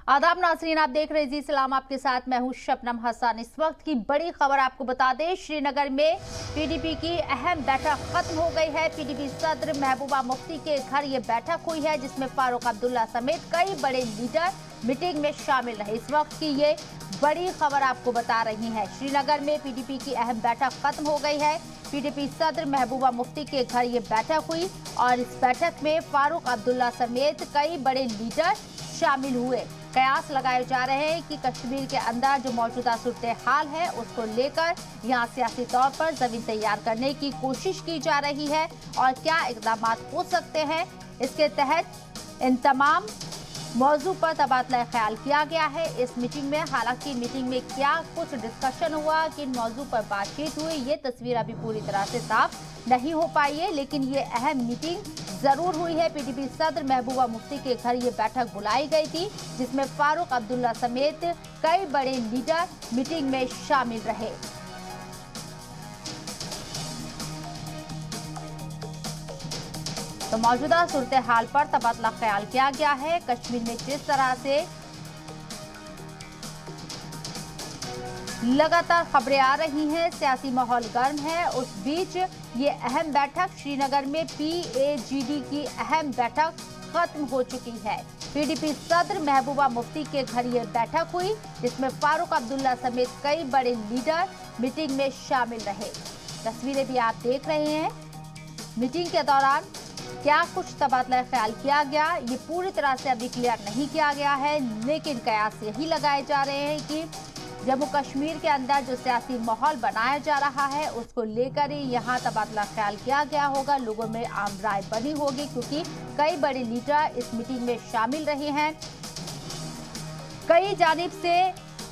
आदाब नाज़रीन, आप देख रहे हैं जी सलाम, आपके साथ मैं हूं शबनम हसन। इस वक्त की बड़ी खबर आपको बता दें, श्रीनगर में पीडीपी की अहम बैठक खत्म हो गई है। पीडीपी सदर महबूबा मुफ्ती के घर ये बैठक हुई है, जिसमें फारूक अब्दुल्ला समेत कई बड़े लीडर मीटिंग में शामिल रहे। इस वक्त की ये बड़ी खबर आपको बता रही है, श्रीनगर में पीडीपी की अहम बैठक खत्म हो गई है। पीडीपी सदर महबूबा मुफ्ती के घर ये बैठक हुई और इस बैठक में फारूक अब्दुल्ला समेत कई बड़े लीडर शामिल हुए। कयास लगाए जा रहे हैं कि कश्मीर के अंदर जो मौजूदा सूरत हाल है उसको लेकर यहाँ सियासी तौर पर जमीन तैयार करने की कोशिश की जा रही है और क्या इकदाम हो सकते हैं। इसके तहत इन तमाम मौजू पर तबादला ख्याल किया गया है इस मीटिंग में। हालांकि मीटिंग में क्या कुछ डिस्कशन हुआ, किन मौजू पर बातचीत हुई, ये तस्वीर अभी पूरी तरह से साफ नहीं हो पाई है, लेकिन ये अहम मीटिंग जरूर हुई है। पीडीपी सदर महबूबा मुफ्ती के घर ये बैठक बुलाई गई थी, जिसमें फारूक अब्दुल्ला समेत कई बड़े लीडर मीटिंग में शामिल रहे। तो मौजूदा सूरत हाल पर तबादला ख्याल किया गया है। कश्मीर में जिस तरह से लगातार खबरें आ रही हैं, सियासी माहौल गर्म है, उस बीच ये अहम बैठक श्रीनगर में पीएजीडी की अहम बैठक खत्म हो चुकी है। पीडीपी सदर महबूबा मुफ्ती के घर ये बैठक हुई, जिसमें फारूक अब्दुल्ला समेत कई बड़े लीडर मीटिंग में शामिल रहे। तस्वीरें भी आप देख रहे हैं। मीटिंग के दौरान क्या कुछ तबादला ख्याल किया गया, ये पूरी तरह से अभी क्लियर नहीं किया गया है, लेकिन कयास यही लगाए जा रहे हैं कि जम्मू कश्मीर के अंदर जो सियासी माहौल बनाया जा रहा है उसको लेकर ही यहाँ तबादला ख्याल किया गया होगा। लोगों में आम राय बनी होगी, क्योंकि कई बड़े लीडर इस मीटिंग में शामिल रहे हैं। कई जानिब से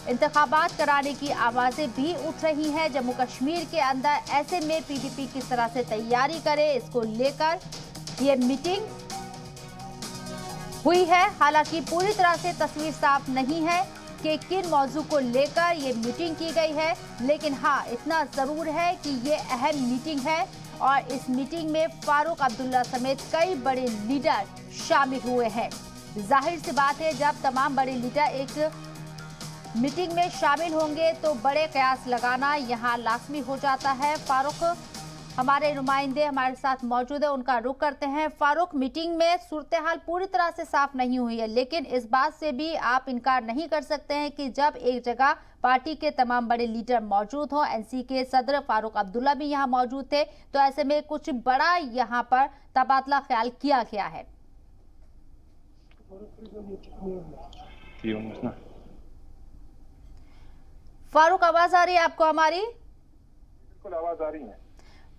इंतखाबात कराने की आवाजें भी उठ रही हैं जम्मू कश्मीर के अंदर। ऐसे में पीडीपी किस तरह से तैयारी करे, इसको लेकर ये मीटिंग हुई है। हालांकि पूरी तरह से तस्वीर साफ नहीं है कि किन मौजू को लेकर ये मीटिंग की गई है, लेकिन हाँ, इतना जरूर है कि ये अहम मीटिंग है और इस मीटिंग में फारूक अब्दुल्ला समेत कई बड़े लीडर शामिल हुए हैं। जाहिर सी बात है, जब तमाम बड़े लीडर एक मीटिंग में शामिल होंगे तो बड़े कयास लगाना यहाँ लाजमी हो जाता है। फारूक, हमारे नुमाइंदे हमारे साथ मौजूद है, उनका रुख करते हैं। फारूक, मीटिंग में सूरत हाल पूरी तरह से साफ नहीं हुई है, लेकिन इस बात से भी आप इनकार नहीं कर सकते हैं कि जब एक जगह पार्टी के तमाम बड़े लीडर मौजूद हों, एनसी के सदर फारूक अब्दुल्ला भी यहाँ मौजूद थे, तो ऐसे में कुछ बड़ा यहाँ पर तबादला ख्याल किया गया है। फारूक, आवाज आ रही है आपको हमारी? बिल्कुल आवाज आ रही है।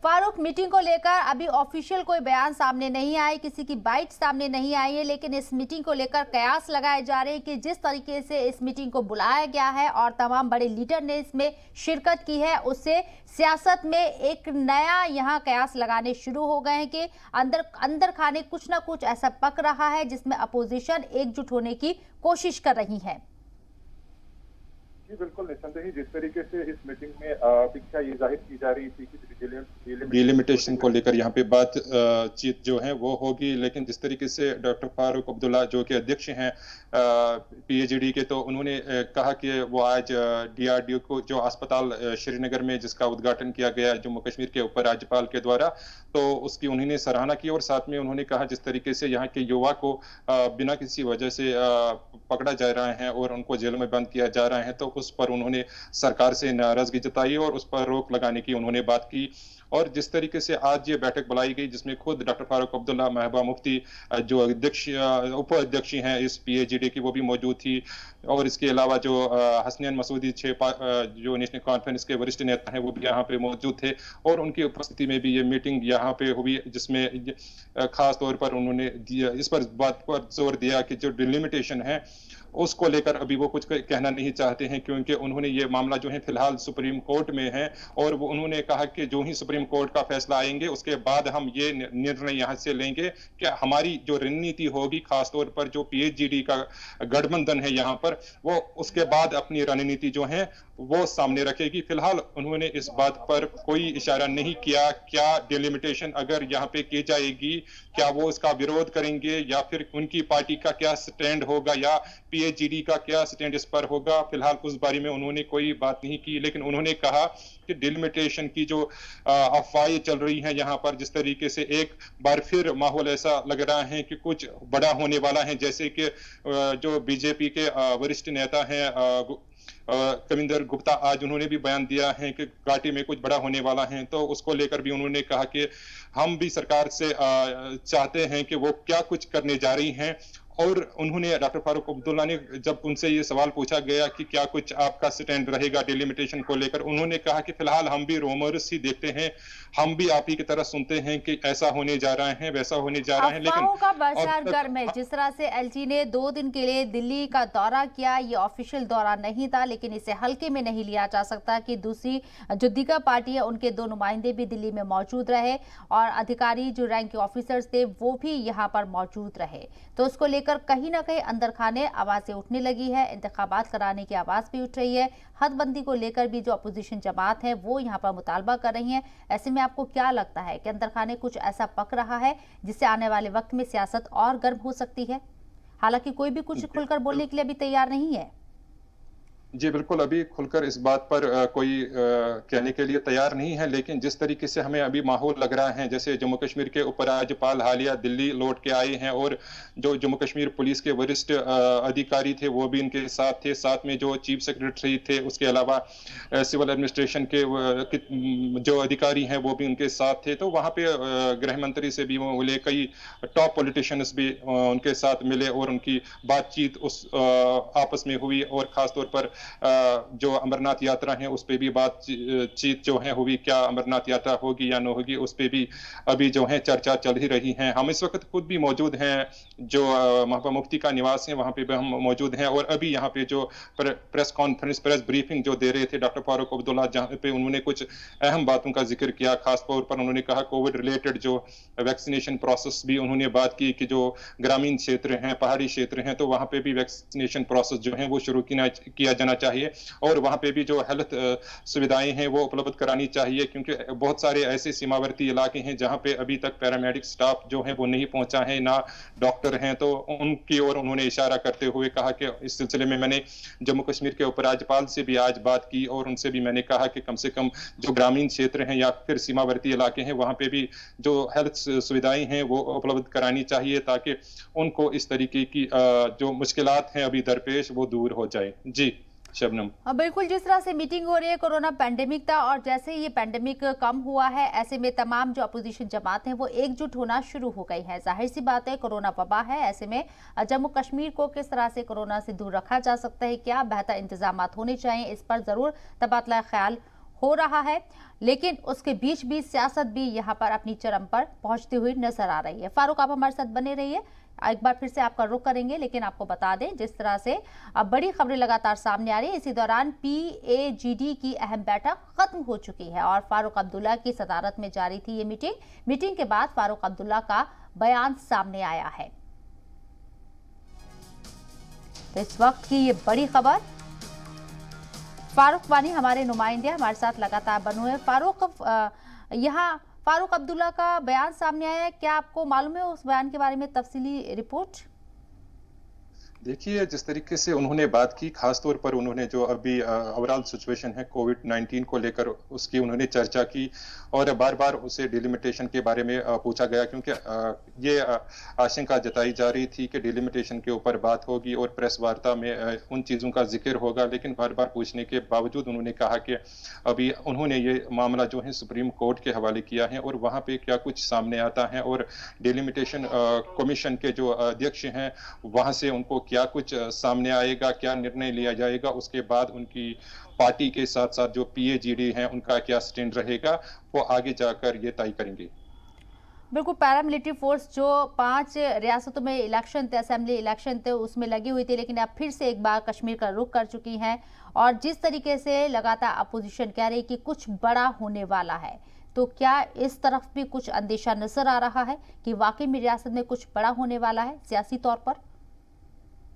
फारूक, मीटिंग को लेकर अभी ऑफिशियल कोई बयान सामने नहीं आई, किसी की बाइट सामने नहीं आई है, लेकिन इस मीटिंग को लेकर कयास लगाए जा रहे हैं कि जिस तरीके से इस मीटिंग को बुलाया गया है और तमाम बड़े लीडर ने इसमें शिरकत की है, उससे सियासत में एक नया यहाँ कयास लगाने शुरू हो गए हैं कि अंदर खाने कुछ ना कुछ ऐसा पक रहा है जिसमें अपोजिशन एकजुट होने की कोशिश कर रही है। बिल्कुल निसंदेह, जिस तरीके से इस मीटिंग में अपेक्षा ये जाहिर की जा रही थी कि डिलिमिटेशन को लेकर यहाँ पे बातचीत जो है वो होगी, लेकिन जिस तरीके से डॉक्टर फारूक अब्दुल्ला जो कि अध्यक्ष हैं पीएजीडी के, तो उन्होंने कहा कि वो आज डीआरडीओ को जो अस्पताल श्रीनगर में जिसका उद्घाटन किया गया जम्मू कश्मीर के उप राज्यपाल के द्वारा, तो उसकी उन्होंने सराहना की और साथ में उन्होंने कहा जिस तरीके से यहाँ के युवा को बिना किसी वजह से पकड़ा जा रहा है और उनको जेल में बंद किया जा रहा है, तो उस पर उन्होंने सरकार से नाराजगी जताई और उस पर रोक लगाने की उन्होंने बात की। और जिस तरीके से आज ये बैठक बुलाई गई, जिसमें खुद डॉक्टर फारूक अब्दुल्ला, महबूबा मुफ्ती जो अध्यक्ष उप अध्यक्ष हैं इस पीएजीडी की, वो भी मौजूद थी, और इसके अलावा जो हसनैन मसूदी जो नेशनल कॉन्फ्रेंस के वरिष्ठ नेता हैं वो भी यहाँ पे मौजूद थे, और उनकी उपस्थिति में भी ये मीटिंग यहाँ पे हुई, जिसमें खास तौर पर उन्होंने इस बात पर जोर दिया कि जो डिलिमिटेशन है उसको लेकर अभी वो कुछ कहना नहीं चाहते हैं, क्योंकि उन्होंने ये मामला जो है फिलहाल सुप्रीम कोर्ट में है और वो उन्होंने कहा कि जो ही सुप्रीम कोर्ट का फैसला आएंगे उसके बाद हम ये निर्णय यहाँ से लेंगे कि हमारी जो रणनीति होगी, खासतौर पर जो पीएचजीडी का गठबंधन है यहाँ पर, वो उसके बाद अपनी रणनीति जो है वो सामने रखेगी। फिलहाल उन्होंने इस बात पर कोई इशारा नहीं किया क्या डिलिमिटेशन अगर यहाँ पे की जाएगी क्या वो इसका विरोध करेंगे या फिर उनकी पार्टी का क्या स्टैंड होगा या पीएचजीडी का क्या स्टैंड इस पर होगा। फिलहाल उस बारे में उन्होंने कोई बात नहीं की, लेकिन उन्होंने कहा कि डिलिमिटेशन की जो अफवाहें चल रही हैं यहाँ पर, जिस तरीके से एक बार फिर माहौल ऐसा लग रहा है कि कुछ बड़ा होने वाला है, जैसे कि जो बीजेपी के वरिष्ठ नेता हैं कविंदर गुप्ता, आज उन्होंने भी बयान दिया है कि घाटी में कुछ बड़ा होने वाला है। तो उसको लेकर भी उन्होंने कहा कि हम भी सरकार से चाहते हैं कि वो क्या कुछ करने जा रही हैं। और उन्होंने डॉक्टर फारूक अब्दुल्ला ने जब उनसे ये सवाल पूछा गया कि क्या कुछ आपका स्टैंड रहेगा डिलिमिटेशन को लेकर, उन्होंने कहा कि फिलहाल हम भी रूमर्स ही देखते हैं, हम भी आप ही की तरह सुनते हैं कि ऐसा होने जा रहा है वैसा होने जा रहा है। लेकिन का बरसात गर्म है। जिस तरह से एलजी ने 2 दिन के लिए दिल्ली का दौरा किया, ये ऑफिशियल दौरा नहीं था, लेकिन इसे हल्के में नहीं लिया जा सकता कि दूसरी जो दिग्गज पार्टी है उनके 2 नुमाइंदे भी दिल्ली में मौजूद रहे और अधिकारी जो रैंक के ऑफिसर्स थे वो भी यहाँ पर मौजूद रहे। तो उसको लेकर कहीं ना कहीं अंदर खाने आवाजें उठने लगी है, इंतखाबात कराने की आवाज भी उठ रही है। हदबंदी को लेकर भी जो अपोजिशन जमात है वो यहाँ पर मुतालबा कर रही है। ऐसे में आपको क्या लगता है कि अंदर खाने कुछ ऐसा पक रहा है जिससे आने वाले वक्त में सियासत और गर्म हो सकती है? हालांकि कोई भी कुछ खुलकर बोलने के लिए अभी तैयार नहीं है। जी बिल्कुल, अभी खुलकर इस बात पर कोई कहने के लिए तैयार नहीं है, लेकिन जिस तरीके से हमें अभी माहौल लग रहा है, जैसे जम्मू कश्मीर के उपराज्यपाल हालिया दिल्ली लौट के आए हैं और जो जम्मू कश्मीर पुलिस के वरिष्ठ अधिकारी थे वो भी इनके साथ थे, साथ में जो चीफ सेक्रेटरी थे, उसके अलावा सिविल एडमिनिस्ट्रेशन के जो अधिकारी हैं वो भी उनके साथ थे। तो वहाँ पे गृह मंत्री से भी वो मिले, कई टॉप पॉलिटिशियंस भी उनके साथ मिले और उनकी बातचीत उस आपस में हुई और खासतौर पर जो अमरनाथ यात्रा है उस पे भी बातचीत जो है हुई, क्या अमरनाथ यात्रा होगी या न होगी उस पे भी अभी जो है चर्चा चल ही रही है। हम इस वक्त खुद भी मौजूद हैं, जो महबूबा मुफ्ती का निवास है वहां पे भी हम मौजूद हैं और अभी यहाँ पे जो प्रेस कॉन्फ्रेंस प्रेस ब्रीफिंग जो दे रहे थे डॉक्टर फारूक अब्दुल्ला, जहाँ पे उन्होंने कुछ अहम बातों का जिक्र किया। खासतौर पर उन्होंने कहा कोविड रिलेटेड जो वैक्सीनेशन प्रोसेस भी उन्होंने बात की कि जो ग्रामीण क्षेत्र हैं, पहाड़ी क्षेत्र हैं, तो वहां पे भी वैक्सीनेशन प्रोसेस जो है वो शुरू किया जाना चाहिए और वहां पे भी जो हेल्थ सुविधाएं हैं वो उपलब्ध करानी चाहिए, क्योंकि बहुत सारे ऐसे सीमावर्ती इलाके हैं जहां पे अभी तक पैरामेडिक स्टाफ जो है वो नहीं पहुंचा है, ना डॉक्टर हैं। तो उनकी ओर उन्होंने इशारा करते हुए कहा कि इस सिलसिले में मैंने जम्मू कश्मीर के उपराज्यपाल से भी आज बात की और उनसे भी मैंने कहा कि कम से कम जो ग्रामीण क्षेत्र हैं या फिर सीमावर्ती इलाके हैं वहां पे भी जो हेल्थ सुविधाएं हैं वो उपलब्ध करानी चाहिए ताकि उनको इस तरीके की जो मुश्किलात हैं अभी दरपेश वो दूर हो जाए। जी शबनम। बिल्कुल, जिस तरह से मीटिंग हो रही है, कोरोना पैंडेमिक था और जैसे ये पैंडेमिक कम हुआ है ऐसे में तमाम जो अपोजिशन जमात हैं वो एकजुट होना शुरू हो गई है। जाहिर सी बात है कोरोना वबा है, ऐसे में जम्मू कश्मीर को किस तरह से कोरोना से दूर रखा जा सकता है, क्या बेहतर इंतजाम होने चाहिए, इस पर जरूर तबादला ख्याल हो रहा है। लेकिन उसके बीच भी सियासत भी यहाँ पर अपनी चरम पर पहुंचती हुई नजर आ रही है। फारूक, आप हमारे साथ बने रहिए, एक बार फिर से आपका रुख करेंगे, लेकिन आपको बता दें जिस तरह से अब बड़ी खबरें लगातार सामने आ रही है, इसी दौरान पीएजीडी की अहम बैठक खत्म हो चुकी है और फारूक अब्दुल्ला की सदारत में जारी थी ये मीटिंग के बाद फारूक अब्दुल्ला का बयान सामने आया है। तो इस वक्त की ये बड़ी खबर, फारूक वानी हमारे नुमाइंदे हमारे साथ लगातार बने हुए। फारूक, यहाँ फारूक अब्दुल्ला का बयान सामने आया है, क्या आपको मालूम है उस बयान के बारे में तफसीली रिपोर्ट? देखिए, जिस तरीके से उन्होंने बात की, खासतौर पर उन्होंने जो अभी ओवरऑल सिचुएशन है कोविड-19 को लेकर उसकी उन्होंने चर्चा की और बार बार उसे डिलिमिटेशन के बारे में पूछा गया, क्योंकि ये आशंका जताई जा रही थी कि डिलिमिटेशन के ऊपर बात होगी और प्रेस वार्ता में उन चीज़ों का जिक्र होगा। लेकिन बार बार पूछने के बावजूद उन्होंने कहा कि अभी उन्होंने ये मामला जो है सुप्रीम कोर्ट के हवाले किया है और वहाँ पे क्या कुछ सामने आता है और डिलिमिटेशन कमीशन के जो अध्यक्ष हैं वहाँ से उनको क्या कुछ सामने आएगा, क्या निर्णय लिया जाएगा, उसके बाद उनकी पार्टी के साथ साथ जो पीएजीडी हैं उनका क्या स्टैंड रहेगा, वो आगे जाकर ये तय करेंगे। बिल्कुल, पैरामिलिट्री फोर्स जो 5 रियासतों में इलेक्शन थे, असेंबली इलेक्शन थे, उसमें लगी हुई थी, लेकिन अब फिर से एक बार कश्मीर का रुख कर चुकी हैं। और जिस तरीके से लगातार अपोजिशन कह रही कि कुछ बड़ा होने वाला है, तो क्या इस तरफ भी कुछ अंदेशा नजर आ रहा है कि वाकई में रियासत में कुछ बड़ा होने वाला है सियासी तौर पर?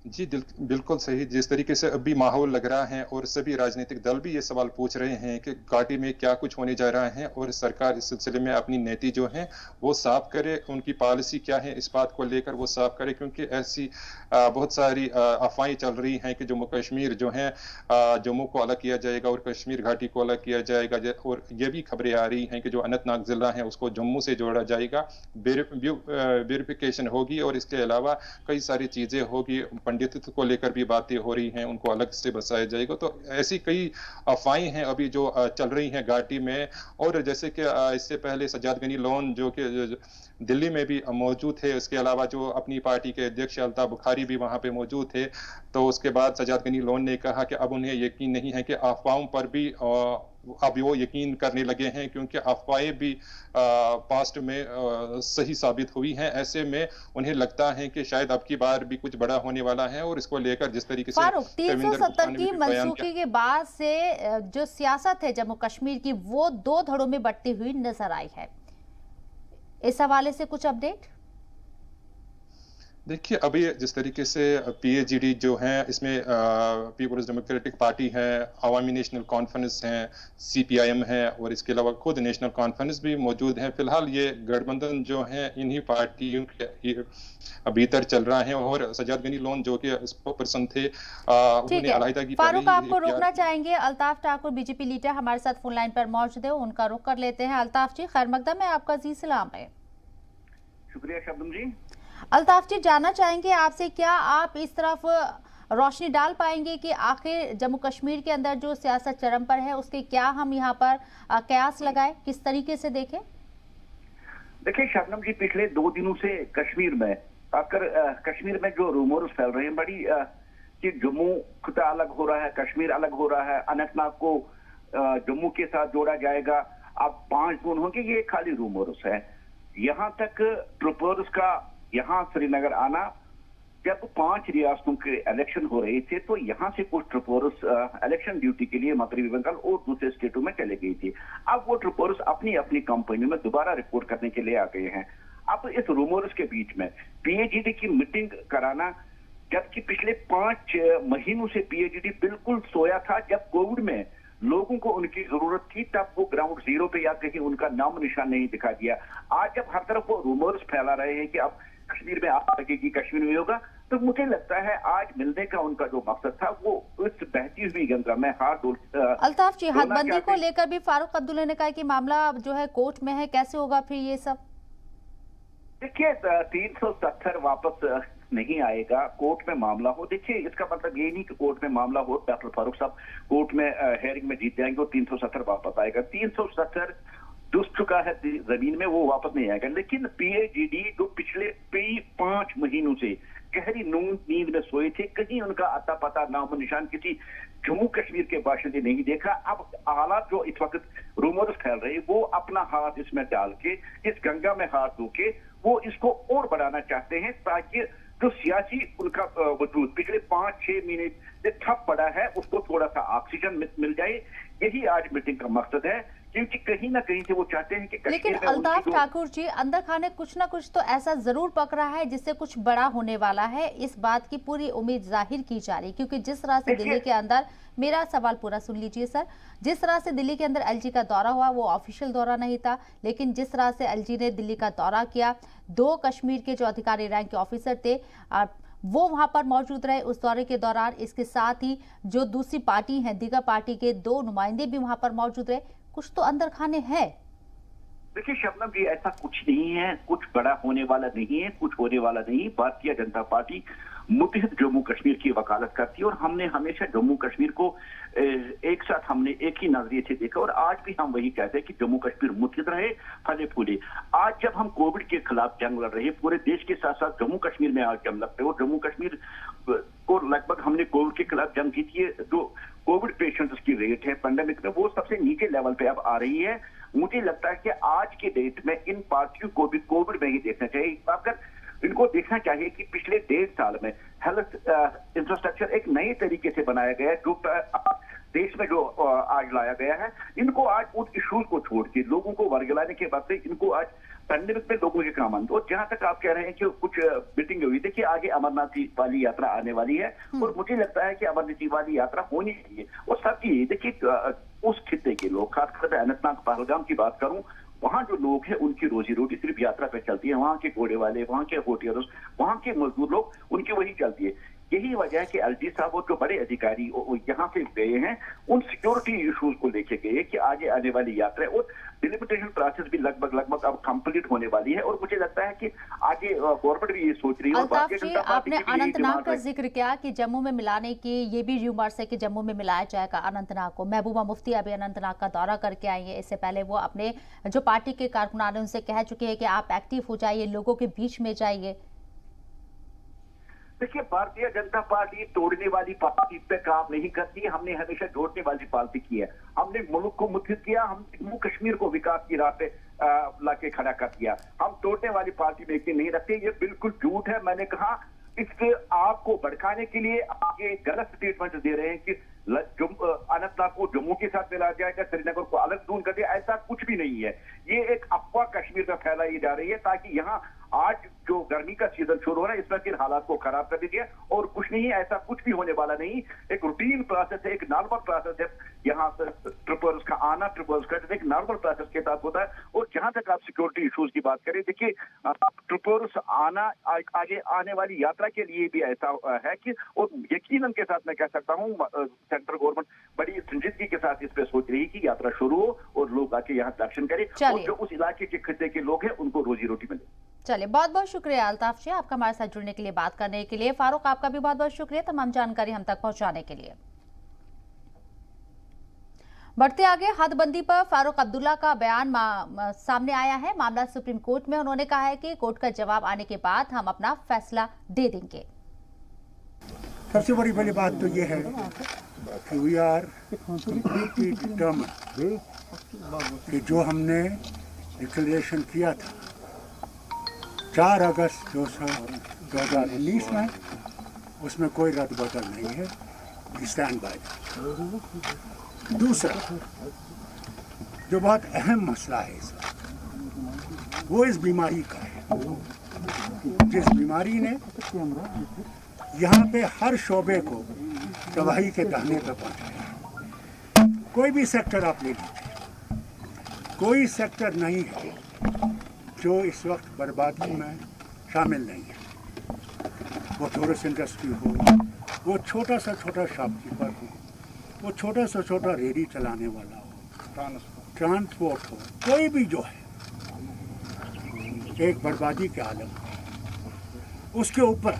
जी बिल्कुल सही। जिस तरीके से अभी माहौल लग रहा है और सभी राजनीतिक दल भी ये सवाल पूछ रहे हैं कि घाटी में क्या कुछ होने जा रहा है और सरकार इस सिलसिले में अपनी नीति जो है वो साफ करे, उनकी पॉलिसी क्या है इस बात को लेकर वो साफ करे, क्योंकि ऐसी बहुत सारी अफवाहें चल रही हैं कि जम्मू कश्मीर जो है जम्मू को अलग किया जाएगा और कश्मीर घाटी को अलग किया जाएगा। और ये भी खबरें आ रही हैं कि जो अनंतनाग जिला है उसको जम्मू से जोड़ा जाएगा, वेरिफिकेशन होगी और इसके अलावा कई सारी चीजें होगी, पंडितत्व को लेकर भी बातें हो रही हैं, उनको अलग से बसाया जाएगा। तो ऐसी कई अफवाहें हैं अभी जो चल रही हैं घाटी में। और जैसे कि इससे पहले सज्जाद गनी लोन जो कि दिल्ली में भी मौजूद थे, उसके अलावा जो अपनी पार्टी के अध्यक्ष अल्ताफ बुखारी भी वहां पे मौजूद थे। तो उसके बाद सज्जाद गनी लोन ने कहा कि अब उन्हें यकीन नहीं है कि अफवाहों पर भी अब वो यकीन करने लगे हैं, क्योंकि अफवाहें भी पास्ट में सही साबित हुई हैं। ऐसे में उन्हें लगता है कि शायद अब की बार भी कुछ बड़ा होने वाला है। और इसको लेकर जिस तरीके से फारूक, 370 की मंसूखी के बाद से जो सियासत है जम्मू कश्मीर की वो 2 धड़ों में बंटती हुई नजर आई है। इस हवाले से कुछ अपडेट? देखिए, अभी जिस तरीके से पीएजीडी जो है इसमें पीपल्स डेमोक्रेटिक पार्टी है, अवामी नेशनल कॉन्फ्रेंस है, सीपीआईएम है और इसके अलावा खुद नेशनल कॉन्फ्रेंस भी मौजूद है। फिलहाल ये गठबंधन जो है इन्हीं पार्टियों के भीतर चल रहा है। और सज्जाद गनी लोन जो कि पर्सन थे उन्होंने अलहदा की फारूक, आपको रोकना चाहेंगे। अल्ताफ ठाकुर बीजेपी लीडर हमारे साथ फोन लाइन पर मौजूद है, उनका रुख कर लेते हैं। अल्ताफ जी, खैर मकदम है, आपका जी सलाम है। शुक्रिया शबनम जी। अल्ताफ जी, जानना चाहेंगे आपसे, क्या आप इस तरफ रोशनी डाल पाएंगे कि आखिर जम्मू कश्मीर के अंदर जो सियासत चरम पर है उसके क्या हम यहाँ पर कयास लगाए, किस तरीके से देखें? देखिए शबनम जी, पिछले 2 दिनों से कश्मीर में खासकर कश्मीर में जो रूमर्स फैल रहे हैं बड़ी कि जम्मू खुदा अलग हो रहा है, कश्मीर अलग हो रहा है, अनंतनाग को जम्मू के साथ जोड़ा जाएगा, अब 5 जोन होंगे, ये खाली रूमर्स है। यहाँ तक ट्रूपर्स का यहाँ श्रीनगर आना, जब 5 रियासतों के इलेक्शन हो रहे थे तो यहाँ से कुछ ट्रूपर्स इलेक्शन ड्यूटी के लिए मगरबी बंगाल और दूसरे स्टेटों में चले गई थी। अब वो ट्रूपर्स अपनी अपनी कंपनियों में दोबारा रिपोर्ट करने के लिए आ गए हैं। अब इस रूमर्स के बीच में पीएजीडी की मीटिंग कराना, जबकि पिछले 5 महीनों से पीएजीडी बिल्कुल सोया था। जब कोविड में लोगों को उनकी जरूरत थी तब वो ग्राउंड जीरो पे या कहीं उनका नाम निशान नहीं दिखा दिया। आज जब हर तरफ वो रूमर्स फैला रहे हैं कि अब कश्मीर में आग लगेगी, कश्मीर में होगा, तो मुझे लगता है आज मिलने का उनका जो मकसद था वो उस बहती हुई गंगा में हाथ अल्ताफ जी, हदबंदी को लेकर भी फारूक अब्दुल्ला ने कहा कि मामला जो है कोर्ट में है, कैसे होगा फिर ये सब? देखिए, 370 वापस नहीं आएगा, कोर्ट में मामला हो। देखिए, इसका मतलब ये नहीं कि कोर्ट में मामला हो, डॉक्टर फारूक साहब कोर्ट में हेयरिंग में जीत जाएंगे और 370 वापस आएगा। 370 घुस चुका है जमीन में, वो वापस नहीं आएगा। लेकिन पीएजीडी जो पिछले 5 महीनों से गहरी नींद में सोए थे, कहीं उनका अता पता नाम निशान किसी जम्मू कश्मीर के बाशिंदे नहीं देखा। अब हालात जो इस वक्त रूमर्स फैल रहे, वो अपना हाथ इसमें डाल के, इस गंगा में हाथ धो के वो इसको और बढ़ाना चाहते हैं, ताकि जो सियासी उनका वजूद पिछले 5-6 महीने से ठप पड़ा है उसको थोड़ा सा ऑक्सीजन मिल जाए। यही आज मीटिंग का मकसद है, क्योंकि कहीं ना कहीं से वो चाहते हैं कि लेकिन अल्ताफ ठाकुर जी, अंदर खाने कुछ ना कुछ तो ऐसा जरूर पक रहा है जिससे कुछ बड़ा होने वाला है। इस बात की पूरी उम्मीद जाहिर की जा रही, क्योंकि जिस तरह से दिल्ली के अंदर, मेरा सवाल पूरा सुन लीजिए सर, जिस तरह से दिल्ली के अंदर एलजी का दौरा हुआ वो ऑफिशियल दौरा नहीं था, लेकिन जिस तरह से एलजी ने दिल्ली का दौरा किया, 2 कश्मीर के जो अधिकारी रैंक के ऑफिसर थे वो वहां पर मौजूद रहे उस दौरे के दौरान। इसके साथ ही जो दूसरी पार्टी है, दीगर पार्टी के 2 नुमाइंदे भी वहां पर मौजूद रहे। कुछ तो अंदर खाने हैं। देखिए शबनम जी, ऐसा कुछ नहीं है, कुछ बड़ा होने वाला नहीं है, कुछ होने वाला नहीं। भारतीय जनता पार्टी मुत्तहिद जम्मू कश्मीर की वकालत करती है और हमने हमेशा जम्मू कश्मीर को एक साथ हमने एक ही नजरिए से देखा और आज भी हम वही कहते हैं कि जम्मू कश्मीर मुत्तहिद रहे, फले फूले। आज जब हम कोविड के खिलाफ जंग लड़ रहे हैं, पूरे देश के साथ साथ जम्मू कश्मीर में आज जंग लड़ते हैं और जम्मू कश्मीर को लगभग हमने कोविड के खिलाफ जंग जीती है। जो कोविड पेशेंट्स की रेट है पेंडेमिक में वो सबसे नीचे लेवल पे अब आ रही है। मुझे लगता है कि आज के डेट में इन पार्टियों को भी कोविड में ही देखना चाहिए। अगर इनको देखना चाहिए कि पिछले 1.5 साल में हेल्थ इंफ्रास्ट्रक्चर एक नए तरीके से बनाया गया है, जो देश में जो आज लाया गया है। इनको आज उन इश्यूज को छोड़ के लोगों को वर्गलाने के बाद से इनको आज पेंडेमिक में लोगों के काम आने। और जहां तक आप कह रहे हैं कि कुछ मीटिंग हुई थी कि आगे अमरनाथ वाली यात्रा आने वाली है और मुझे लगता है कि अमरनाथ वाली यात्रा होनी चाहिए। और सबकी देखिए उस खित्ते के लोग, खासकर अनंतनाग पहलगाम की बात करूं, वहां जो लोग हैं उनकी रोजी रोटी सिर्फ यात्रा पे चलती है। वहां के घोड़े वाले, वहां के होटियर्स, वहां के मजदूर लोग, उनकी वही चलती है। यही वजह है कि एलजी साहब और जो बड़े अधिकारी यहाँ से गए हैं, उन सिक्योरिटी इश्यूज को लेके गए कि आगे आने वाली यात्रा और डिलिमिटेशन प्रोसेस भी लगभग अब कंप्लीट होने वाली है। और मुझे लगता है कि आगे गवर्नमेंट भी ये सोच रही है। अल्ताफ जी, आपने अनंतनाग का जिक्र किया कि जम्मू में मिलाने की, ये भी र्यूमर्स है कि जम्मू में मिलाया जाएगा अनंतनाग को। महबूबा मुफ्ती अभी अनंतनाग का दौरा करके आई है। इससे पहले वो अपने जो पार्टी के कारकुनान है उनसे कह चुके हैं कि आप एक्टिव हो जाइए, लोगों के बीच में जाइए। देखिए, भारतीय जनता पार्टी तोड़ने वाली पार्टी पे काम नहीं करती है। हमने हमेशा जोड़ने वाली पार्टी की है। हमने मुल्क को मुत्तहिद किया, हम जम्मू कश्मीर को विकास की राह पे लाके खड़ा कर दिया। हम तोड़ने वाली पार्टी में यकीन नहीं रखते। ये बिल्कुल झूठ है। मैंने कहा इसके आपको भड़काने के लिए आगे गलत स्टेटमेंट दे रहे हैं कि अनंतनाग को जम्मू के साथ मिलाया जाएगा, श्रीनगर को अलग दूर कर दिया। ऐसा कुछ भी नहीं है। ये एक अफवाह कश्मीर में फैलाई जा रही है ताकि यहाँ आज जो गर्मी का सीजन शुरू हो रहा है इसमें फिर हालात को खराब कर दीजिए। और कुछ नहीं, ऐसा कुछ भी होने वाला नहीं। एक रूटीन प्रोसेस है, एक नॉर्मल प्रोसेस है। यहाँ से ट्रिपर्स का आना, ट्रिपर्स का एक नॉर्मल प्रोसेस के साथ होता है। और जहां तक आप सिक्योरिटी इश्यूज की बात करें, देखिए ट्रिपर्स आना आगे आने वाली यात्रा के लिए भी ऐसा है कि, और यकीनन के साथ मैं कह सकता हूँ सेंट्रल गवर्नमेंट बड़ी संजीदगी के साथ इस पे सोच रही है कि यात्रा शुरू हो और लोग आके यहाँ दर्शन करें और जो उस इलाके के खित्ते के लोग हैं उनको रोजी रोटी मिले। चलिए, बहुत बहुत शुक्रिया अल्ताफ जी, आपका हमारे साथ जुड़ने के लिए, बात करने के लिए। फारूक, आपका भी बहुत बहुत शुक्रिया तमाम जानकारी हम तक पहुंचाने के लिए। बढ़ते आगे, हदबंदी पर फारूक अब्दुल्ला का बयान सामने आया है। मामला सुप्रीम कोर्ट में। उन्होंने कहा है कि कोर्ट का जवाब आने के बाद हम अपना फैसला दे देंगे। सबसे बड़ी बात तो ये है कि वी आर कंप्लीटली डिटरमिन्ड कि जो हमने डिक्लेरेशन किया था 4 अगस्त 2019 में, उसमें कोई रद्द बदल नहीं है। We stand by that. दूसरा जो बहुत अहम मसला है इस वक्त, वो इस बीमारी का है। जिस बीमारी ने यहाँ पे हर शोबे को तबाही के दहने पर पहुँचाया। कोई भी सेक्टर आप ले लीजिए, कोई सेक्टर नहीं है जो इस वक्त बर्बादी में शामिल नहीं है। वो टूरिस्ट इंडस्ट्री हो, वो छोटा सा छोटा शॉपकीपर हो, वो छोटा सा छोटा रेडी चलाने वाला हो, ट्रांसपोर्ट हो, कोई भी जो है एक बर्बादी के आलम। उसके ऊपर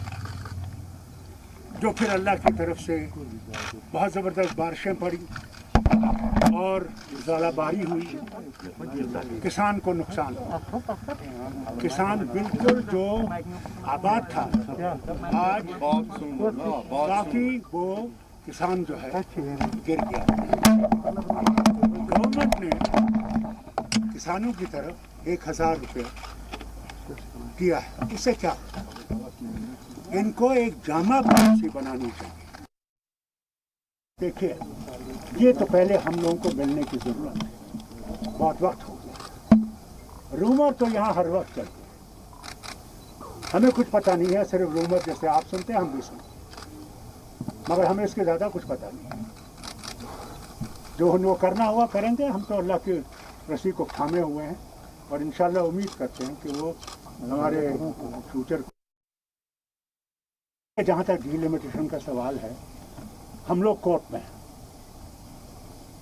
जो फिर अल्लाह की तरफ से बहुत ज़बरदस्त बारिशें पड़ी और ज़ालाबारी हुई, किसान को नुकसान हुआ। किसान बिल्कुल जो आबाद था आज बाकी वो किसान जो है गिर गया। गवर्नमेंट ने किसानों की तरफ 1000 रुपये दिया है। इससे क्या, इनको एक जामा पॉलिसी बनानी चाहिए। देखिए, ये तो पहले हम लोगों को मिलने की जरूरत है। बहुत वक्त हो गया। रूमर तो यहाँ हर वक्त चलते हैं, हमें कुछ पता नहीं है। सिर्फ रूमर जैसे आप सुनते हैं हम भी सुनते, मगर हमें इसके ज़्यादा कुछ पता नहीं है। जो वो करना हुआ करेंगे। हम तो अल्लाह की रस्सी को थामे हुए हैं और इंशाल्लाह उम्मीद करते हैं कि वो हमारे फ्यूचर। जहाँ तक डिलिमिटेशन का सवाल है, हम लोग कोर्ट में हैं,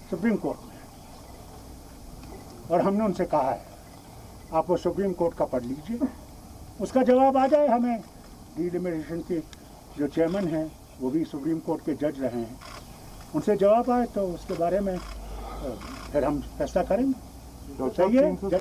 सुप्रीम कोर्ट में, और हमने उनसे कहा है आप वो सुप्रीम कोर्ट का पढ़ लीजिए, उसका जवाब आ जाए हमें डिलिमिटेशन की जो चेयरमैन हैं वो भी सुप्रीम कोर्ट के जज रहे हैं, उनसे जवाब आए तो उसके बारे में फिर हम फैसला करेंगे। तो सही है।